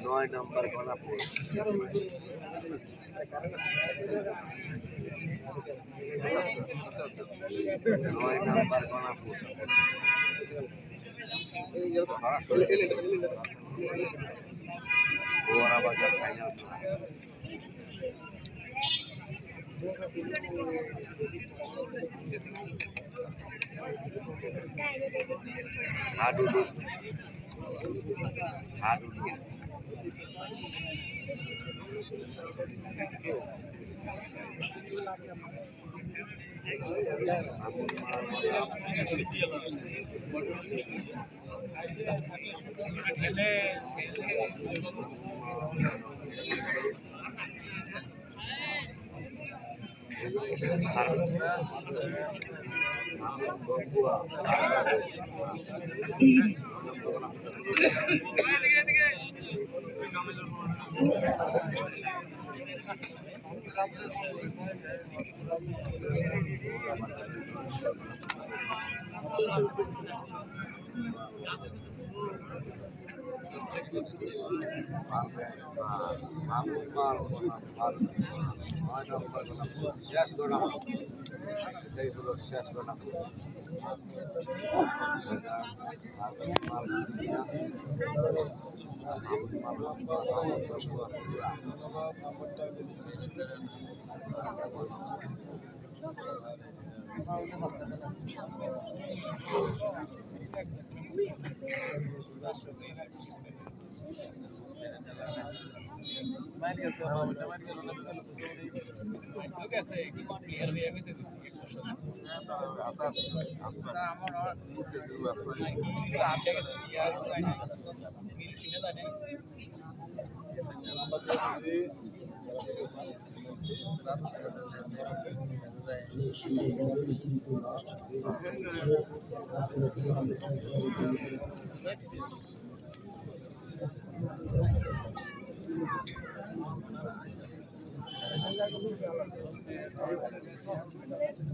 9 নম্বর গণাপুর 9 নম্বর গণাপুর ওরা বাজার ফাইনাল হাডুডু হাডুডু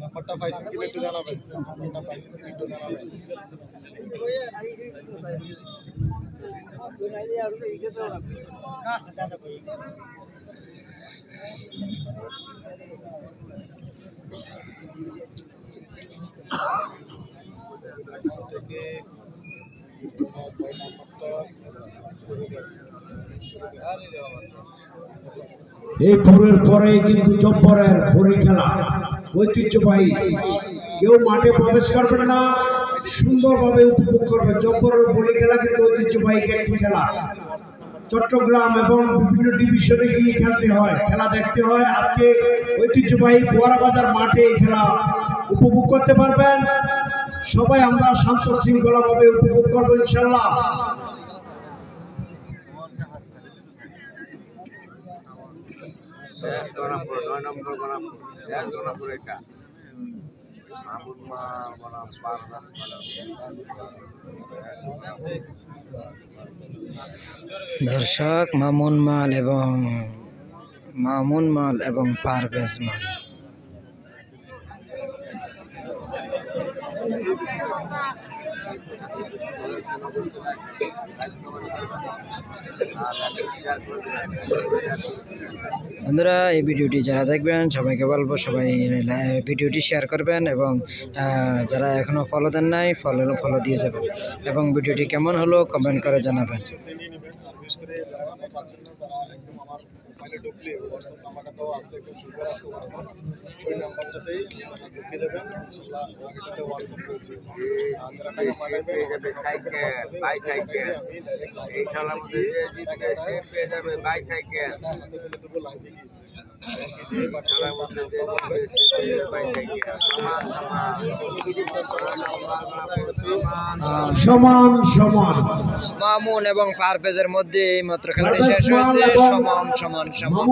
নাম্বারটা পাইছেন কিনা একটু জানাবেন। নাম্বারটা পাইছেন কিনা একটু জানাবেন। থেকে এই পুরের পরে কিন্তু জব্বরের ভরি খেলা ঐতিহ্যবাহী, কেউ মাঠে প্রবেশ করবেন না, সুন্দরভাবে উপভোগ করবেন। জব্বরের ভরি খেলা কিন্তু ঐতিহ্যবাহী একটি খেলা, চট্টগ্রাম এবং বিভিন্ন ডিভিশনে গিয়ে খেলতে হয়, খেলা দেখতে হয়। আজকে ঐতিহ্যবাহী ফোয়ারা বাজার মাঠে এই খেলা উপভোগ করতে পারবেন। সবাই আমরা শান্ত শৃঙ্খলা ভাবে উপভোগ করবো ইনশাল্লাহ। শেষ গণাপুর 9 নম্বর গণাপুর শেষ গণাপুর এটা মামুন মাল বনাম পারভেজ দর্শক মামুন মাল এবং পারভেজ মাল বন্ধুরা, এই ভিডিওটি যারা দেখবেন সবাইকে বলবো সবাই ভিডিওটি শেয়ার করবেন এবং যারা এখনো ফলো দেন নাই ফলো দিয়ে যাবেন এবং ভিডিওটি কেমন হলো কমেন্ট করে জানাবেন। ঢুকলে হোয়াটসঅ্যাপ নাম্বারটা তো আছে, খুব সুন্দর আছে হোয়াটসঅ্যাপ, ওই নাম্বারটাতেই ঢুকে যাবেন। ইনশাআল্লাহ এটাতে হোয়াটসঅ্যাপ রয়েছে, যারা টাকা পাঠাবেন এই খেলার মধ্যে যে জিতবে সে পেয়ে যাবে বাইসাইকেল। হাতে তুলে দেবো লাইভে গিয়ে খেলার মধ্যে যে জিতবে সে পেয়ে যাবে বাইসাইকেল। সমান সমান মামুন এবং পারভেজের মধ্যে এই মাত্র খেলাটি শেষ হয়েছে। সমান সমান সমান।